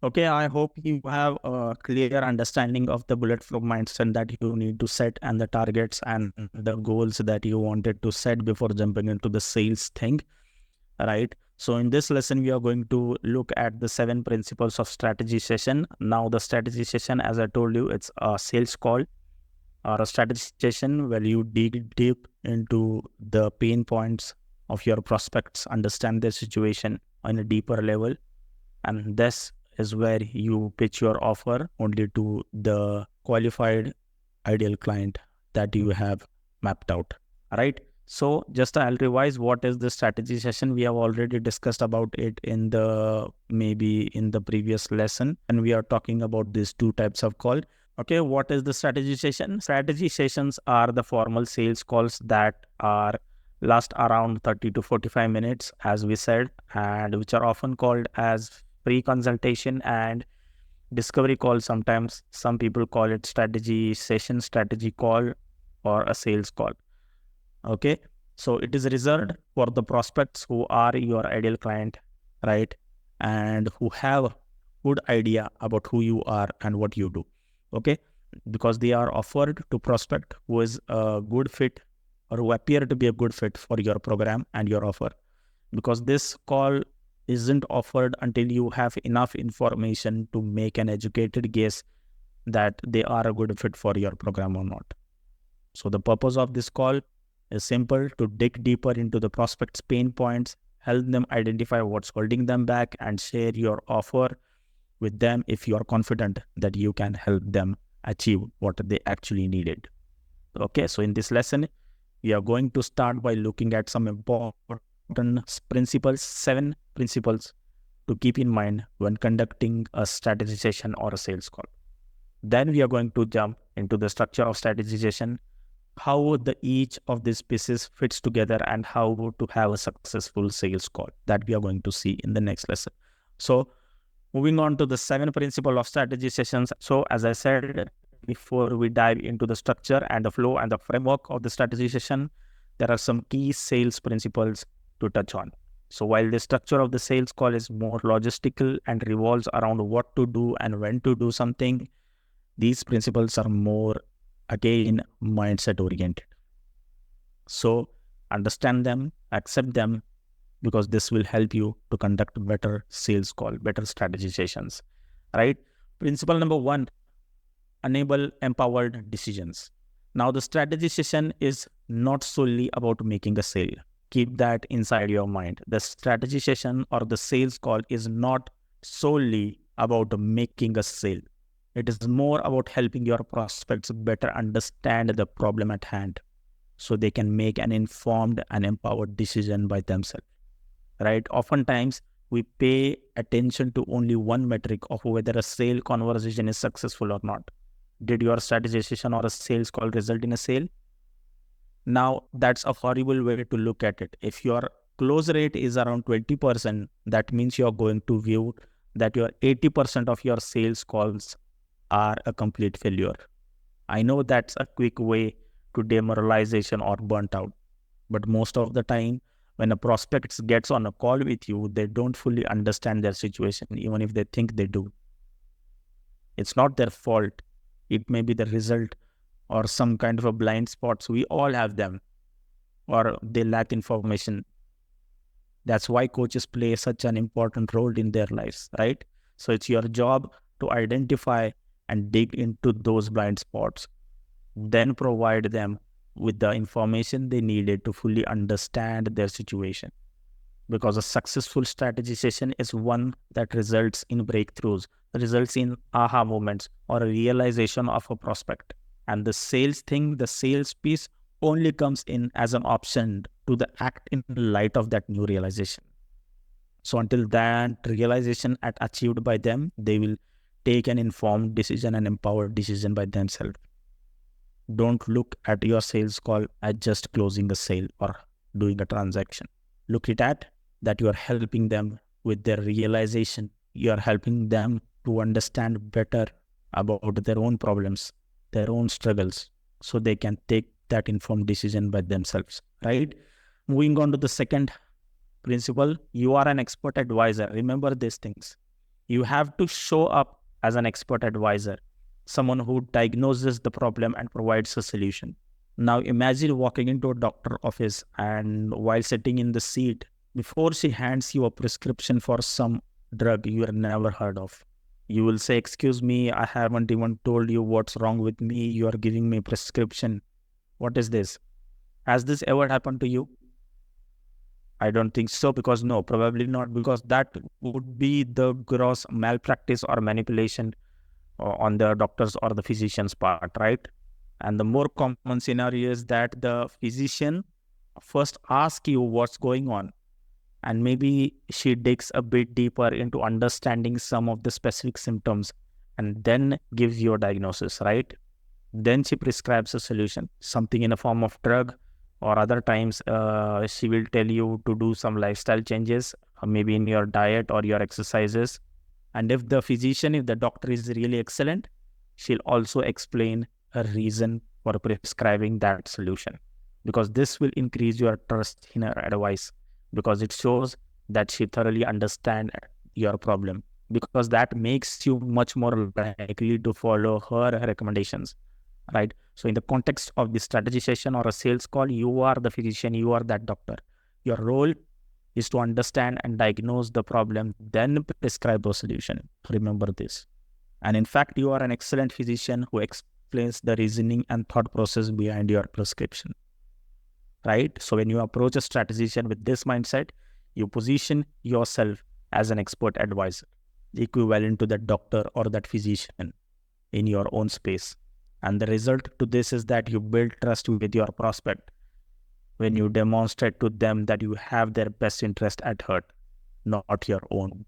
Okay, I hope you have a clear understanding of the bullet flow mindset that you need to set and the targets and the goals that you wanted to set before jumping into the sales thing, right? So in this lesson, we are going to look at the 7 principles of strategy session. Now, the strategy session, as I told you, it's a sales call or a strategy session where you dig deep into the pain points of your prospects, understand their situation on a deeper level, and this is where you pitch your offer only to the qualified ideal client that you have mapped out, right? So just I'll revise what is the strategy session. We have already discussed about it in the maybe in the previous lesson, and we are talking about these two types of call. Okay, what is the strategy session? Strategy sessions are the formal sales calls that are last around 30 to 45 minutes, as we said, and which are often called as pre-consultation and discovery call. Sometimes some people call it strategy session, strategy call, or a sales call. Okay, so it is reserved for the prospects who are your ideal client, right? And who have good idea about who you are and what you do. Okay, because they are offered to prospect who is a good fit or who appear to be a good fit for your program and your offer, because this call isn't offered until you have enough information to make an educated guess that they are a good fit for your program or not. So the purpose of this call is simple: to dig deeper into the prospect's pain points, help them identify what's holding them back, and share your offer with them if you are confident that you can help them achieve what they actually needed. Okay, so in this lesson, we are going to start by looking at some important principles, 7 principles to keep in mind when conducting a strategy session or a sales call. Then we are going to jump into the structure of strategy session, how each of these pieces fits together, and how to have a successful sales call, that we are going to see in the next lesson. So moving on to the 7 principle of strategy sessions. So as I said, before we dive into the structure and the flow and the framework of the strategy session, there are some key sales principles to touch on. So while the structure of the sales call is more logistical and revolves around what to do and when to do something, these principles are more, again, mindset oriented. So understand them, accept them, because this will help you to conduct better sales call, better strategy sessions, right? Principle number 1, enable empowered decisions. Now, the strategy session is not solely about making a sale. Keep that inside your mind. The strategy session or the sales call is not solely about making a sale. It is more about helping your prospects better understand the problem at hand so they can make an informed and empowered decision by themselves, right? Oftentimes, we pay attention to only one metric of whether a sale conversation is successful or not. Did your strategy session or a sales call result in a sale? Now, that's a horrible way to look at it. If your close rate is around 20%, that means you're going to view that your 80% of your sales calls are a complete failure. I know that's a quick way to demoralization or burnt out, but most of the time, when a prospect gets on a call with you, they don't fully understand their situation, even if they think they do. It's not their fault. It may be the result or some kind of a blind spots. We all have them, or they lack information. That's why coaches play such an important role in their lives, right? So it's your job to identify and dig into those blind spots, then provide them with the information they needed to fully understand their situation. Because a successful strategy session is one that results in breakthroughs, results in aha moments, or a realization of a prospect. And the sales thing, the sales piece, only comes in as an option to the act in light of that new realization. So until that realization at achieved by them, they will take an informed decision and empowered decision by themselves. Don't look at your sales call as just closing a sale or doing a transaction. Look at that you are helping them with their realization. You are helping them to understand better about their own problems, their own struggles, so they can take that informed decision by themselves, right? Moving on to the second principle, you are an expert advisor. Remember these things. You have to show up as an expert advisor, someone who diagnoses the problem and provides a solution. Now imagine walking into a doctor office, and while sitting in the seat, before she hands you a prescription for some drug you have never heard of, you will say, "Excuse me, I haven't even told you what's wrong with me. You are giving me a prescription. What is this?" Has this ever happened to you? I don't think so, because no, probably not, because that would be the gross malpractice or manipulation on the doctor's or the physician's part, right? And the more common scenario is that the physician first asks you what's going on, and maybe she digs a bit deeper into understanding some of the specific symptoms and then gives you a diagnosis, right? Then she prescribes a solution, something in a form of drug, or other times she will tell you to do some lifestyle changes, maybe in your diet or your exercises. And if the doctor is really excellent, she'll also explain a reason for prescribing that solution, because this will increase your trust in her advice, because it shows that she thoroughly understands your problem, because that makes you much more likely to follow her recommendations, right? So in the context of the strategy session or a sales call, you are the physician, you are that doctor. Your role is to understand and diagnose the problem, then prescribe a solution. Remember this. And in fact, you are an excellent physician who explains the reasoning and thought process behind your prescription, right? So when you approach a strategy session with this mindset, you position yourself as an expert advisor, equivalent to that doctor or that physician in your own space. And the result to this is that you build trust with your prospect when you demonstrate to them that you have their best interest at heart, not your own.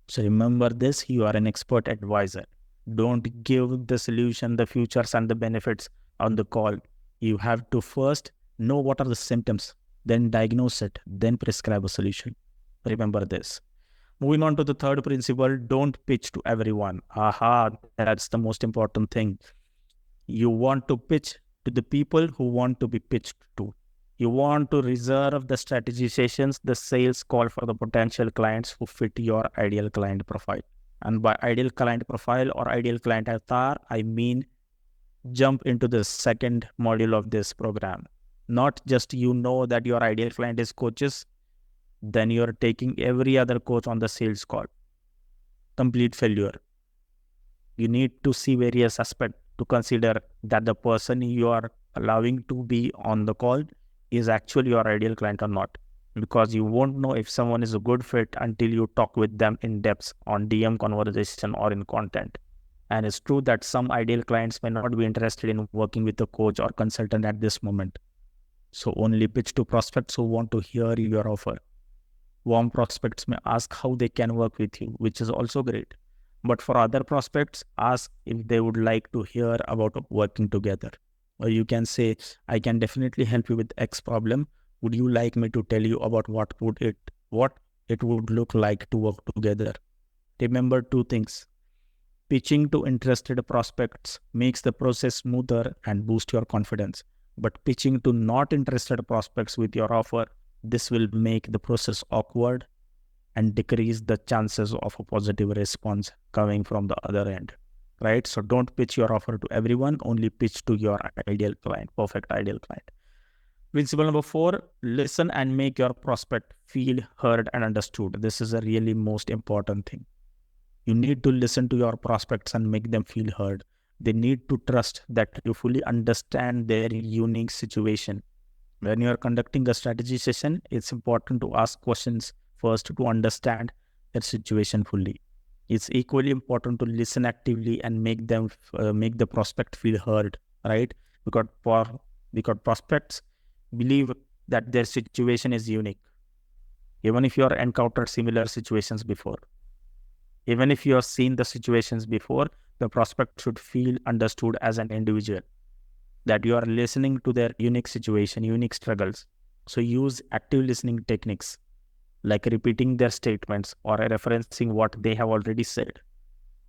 So remember this, you are an expert advisor. Don't give the solution, the features and the benefits on the call. You have to first know what are the symptoms, then diagnose it, then prescribe a solution. Remember this. Moving on to the third principle, don't pitch to everyone. That's the most important thing. You want to pitch to the people who want to be pitched to. You want to reserve the strategy sessions, the sales call, for the potential clients who fit your ideal client profile. And by ideal client profile or ideal client avatar, I mean jump into the second module of this program. Not just that your ideal client is coaches, then you're taking every other coach on the sales call. Complete failure. You need to see various aspects to consider that the person you are allowing to be on the call is actually your ideal client or not, because you won't know if someone is a good fit until you talk with them in depth on DM conversation or in content. And it's true that some ideal clients may not be interested in working with a coach or consultant at this moment. So only pitch to prospects who want to hear your offer. Warm prospects may ask how they can work with you, which is also great. But for other prospects, ask if they would like to hear about working together. Or you can say, "I can definitely help you with X problem. Would you like me to tell you about what it would look like to work together?" Remember two things. Pitching to interested prospects makes the process smoother and boost your confidence. But pitching to not interested prospects with your offer, this will make the process awkward and decrease the chances of a positive response coming from the other end, right? So don't pitch your offer to everyone, only pitch to your ideal client, perfect ideal client. Principle number 4, listen and make your prospect feel heard and understood. This is a really most important thing. You need to listen to your prospects and make them feel heard. They need to trust that you fully understand their unique situation. When you are conducting a strategy session, it's important to ask questions first to understand their situation fully. It's equally important to listen actively and make the prospect feel heard, right? Because prospects believe that their situation is unique. Even if you have encountered similar situations before, even if you have seen the situations before, the prospect should feel understood as an individual, that you are listening to their unique situation, unique struggles. So use active listening techniques like repeating their statements or referencing what they have already said.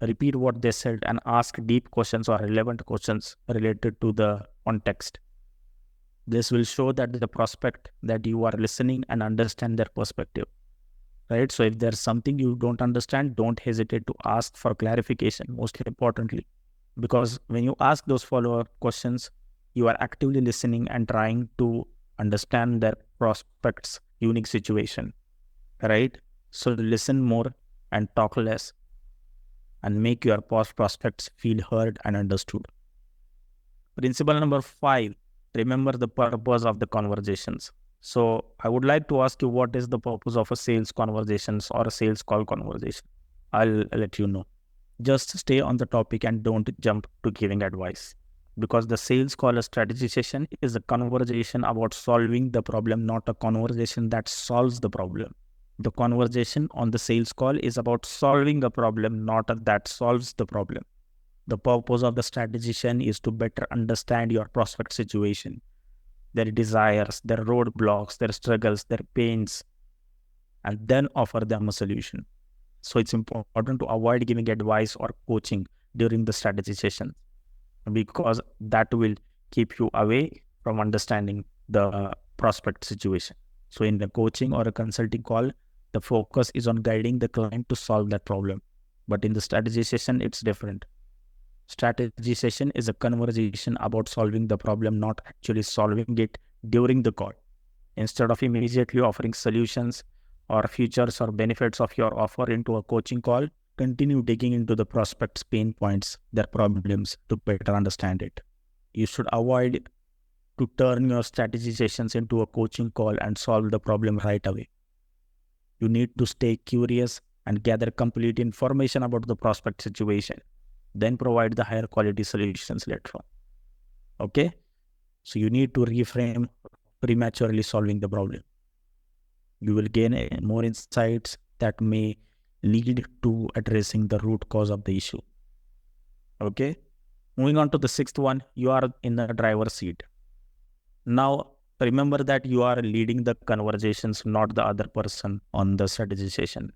Repeat what they said and ask deep questions or relevant questions related to the context. This will show that the prospect that you are listening and understand their perspective. right? So if there's something you don't understand, don't hesitate to ask for clarification, most importantly, because when you ask those follow-up questions, you are actively listening and trying to understand their prospect's unique situation, right? So listen more and talk less and make your prospects feel heard and understood. Principle number 5, remember the purpose of the conversations. So I would like to ask you, what is the purpose of a sales conversations or a sales call conversation? I'll let you know. Just stay on the topic and don't jump to giving advice. Because the sales call, a strategy session, is a conversation about solving the problem, not a conversation that solves the problem. The conversation on the sales call is about solving a problem, not that solves the problem. The purpose of the strategy session is to better understand your prospect situation, their desires, their roadblocks, their struggles, their pains, and then offer them a solution. So it's important to avoid giving advice or coaching during the strategy session, because that will keep you away from understanding the prospect situation. So in the coaching or a consulting call, the focus is on guiding the client to solve that problem. But in the strategy session, it's different. Strategy session is a conversation about solving the problem, not actually solving it during the call. Instead of immediately offering solutions or features or benefits of your offer into a coaching call, continue digging into the prospect's pain points, their problems, to better understand it. You should avoid to turn your strategy sessions into a coaching call and solve the problem right away. You need to stay curious and gather complete information about the prospect situation, then provide the higher quality solutions later on. Okay? So you need to reframe prematurely solving the problem. You will gain more insights that may lead to addressing the root cause of the issue. Okay? Moving on to the 6th one, you are in the driver's seat. Now, remember that you are leading the conversations, not the other person on the strategy session.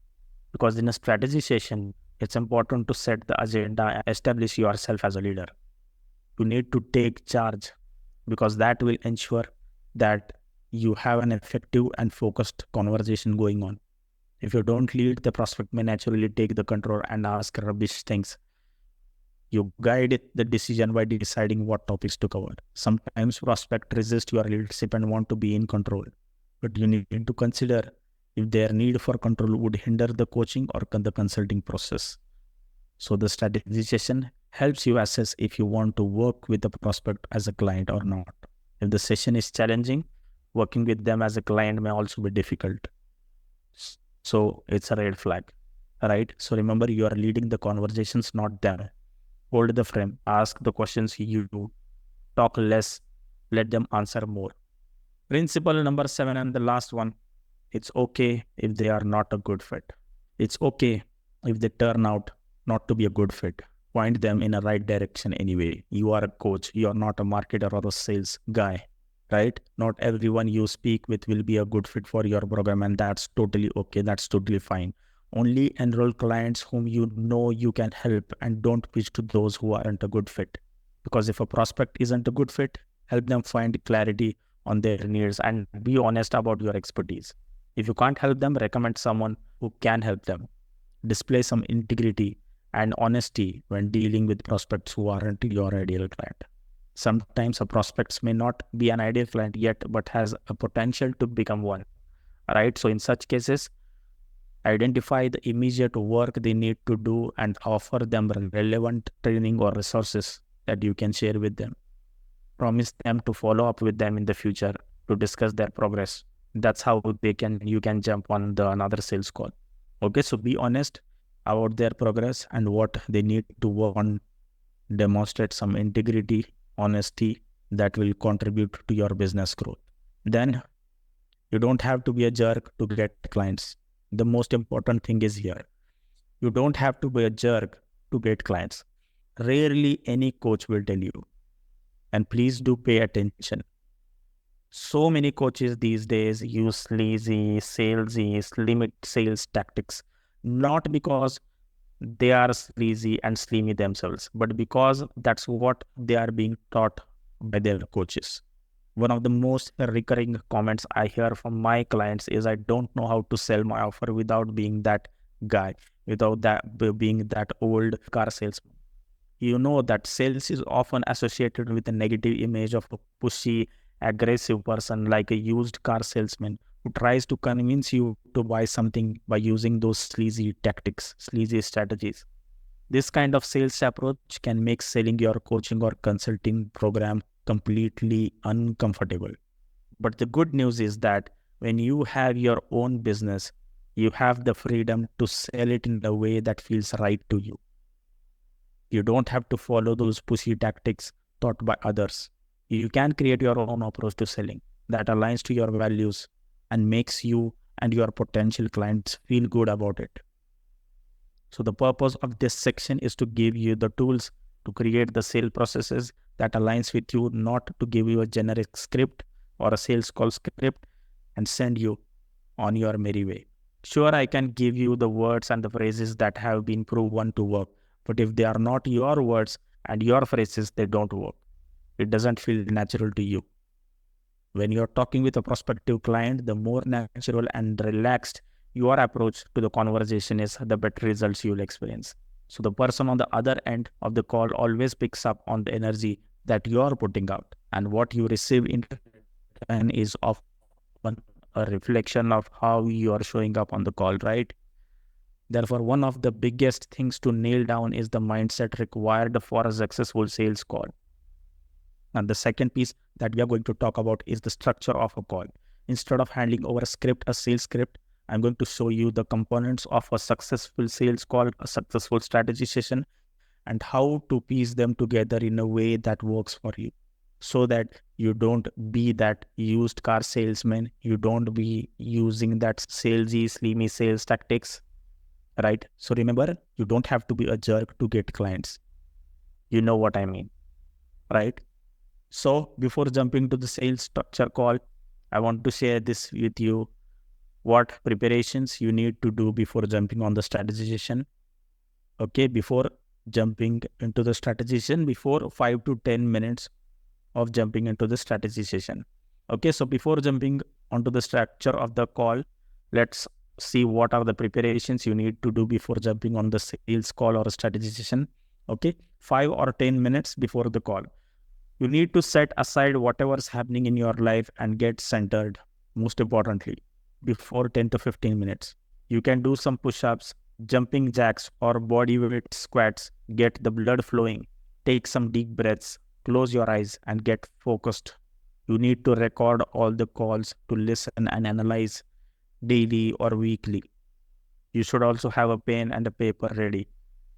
Because in a strategy session, it's important to set the agenda and establish yourself as a leader. You need to take charge, because that will ensure that you have an effective and focused conversation going on. If you don't lead, the prospect may naturally take the control and ask rubbish things. You guide the decision by deciding what topics to cover. Sometimes prospects resist your leadership and want to be in control, but you need to consider if their need for control would hinder the coaching or the consulting process. So the strategy session helps you assess if you want to work with the prospect as a client or not. If the session is challenging, working with them as a client may also be difficult. So it's a red flag, right? So remember, you are leading the conversations, not them. Hold the frame, ask the questions you do, talk less, let them answer more. Principle number 7 and the last one, it's okay if they are not a good fit. It's okay if they turn out not to be a good fit. Point them in a right direction anyway. You are a coach. You are not a marketer or a sales guy, right? Not everyone you speak with will be a good fit for your program, and that's totally okay. That's totally fine. Only enroll clients whom you know you can help, and don't pitch to those who aren't a good fit. Because if a prospect isn't a good fit, help them find clarity on their needs and be honest about your expertise. If you can't help them, recommend someone who can help them. Display some integrity and honesty when dealing with prospects who aren't your ideal client. Sometimes a prospect may not be an ideal client yet, but has a potential to become one, right? So in such cases, identify the immediate work they need to do and offer them relevant training or resources that you can share with them. Promise them to follow up with them in the future to discuss their progress. That's how you can jump on another sales call. Okay, so be honest about their progress and what they need to work on. Demonstrate some integrity, honesty that will contribute to your business growth. Then you don't have to be a jerk to get clients. The most important thing is here. You don't have to be a jerk to get clients. Rarely any coach will tell you. And please do pay attention. So many coaches these days use lazy, salesy, limit sales tactics, not because they are sleazy and slimy themselves, but because that's what they are being taught by their coaches. One of the most recurring comments I hear from my clients is, I don't know how to sell my offer without being that guy, without being that old car salesman. You know that sales is often associated with a negative image of a pushy, aggressive person, like a used car salesman who tries to convince you to buy something by using those sleazy tactics, sleazy strategies. This kind of sales approach can make selling your coaching or consulting program completely uncomfortable. But the good news is that when you have your own business, you have the freedom to sell it in a way that feels right to you. You don't have to follow those pushy tactics taught by others. You can create your own approach to selling that aligns to your values and makes you and your potential clients feel good about it. So the purpose of this section is to give you the tools to create the sale processes that aligns with you, not to give you a generic script or a sales call script and send you on your merry way. Sure, I can give you the words and the phrases that have been proven to work, but if they are not your words and your phrases, they don't work. It doesn't feel natural to you. When you're talking with a prospective client, the more natural and relaxed your approach to the conversation is, the better results you'll experience. So the person on the other end of the call always picks up on the energy that you're putting out, and what you receive in return is often a reflection of how you are showing up on the call, right? Therefore, one of the biggest things to nail down is the mindset required for a successful sales call. And the second piece that we are going to talk about is the structure of a call. Instead of handing over a sales script, I'm going to show you the components of a successful sales call, a successful strategy session, and how to piece them together in a way that works for you, so that you don't be that used car salesman, you don't be using that salesy, slimy sales tactics, right? So remember, you don't have to be a jerk to get clients. You know what I mean, right? So before jumping to the sales structure call, I want to share this with you, what preparations you need to do before jumping on the strategization. Okay, before jumping into the strategization, before 5 to 10 minutes of jumping into the strategization. Okay, so before jumping onto the structure of the call, let's see what are the preparations you need to do before jumping on the sales call or strategization. Okay, 5 or 10 minutes before the call. You need to set aside whatever's happening in your life and get centered, most importantly, before 10 to 15 minutes. You can do some push-ups, jumping jacks, or body weight squats. Get the blood flowing. Take some deep breaths. Close your eyes and get focused. You need to record all the calls to listen and analyze daily or weekly. You should also have a pen and a paper ready,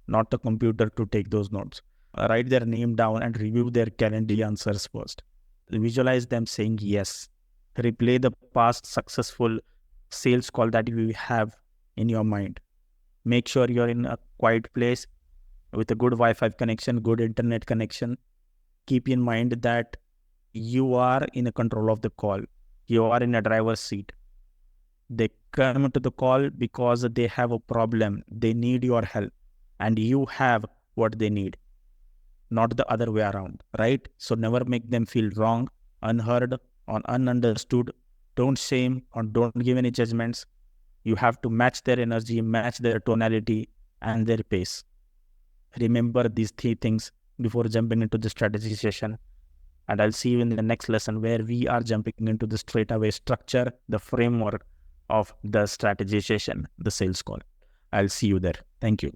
not a computer to take those notes. Write their name down and review their Calendly answers first. Visualize them saying yes. Replay the past successful sales call that you have in your mind. Make sure you're in a quiet place with a good Wi-Fi connection, good internet connection. Keep in mind that you are in a control of the call. You are in a driver's seat. They come to the call because they have a problem. They need your help, and you have what they need, not the other way around, right? So never make them feel wrong, unheard, or ununderstood. Don't shame or don't give any judgments. You have to match their energy, match their tonality and their pace. Remember these three things before jumping into the strategy session. And I'll see you in the next lesson, where we are jumping into the straightaway structure, the framework of the strategy session, the sales call. I'll see you there. Thank you.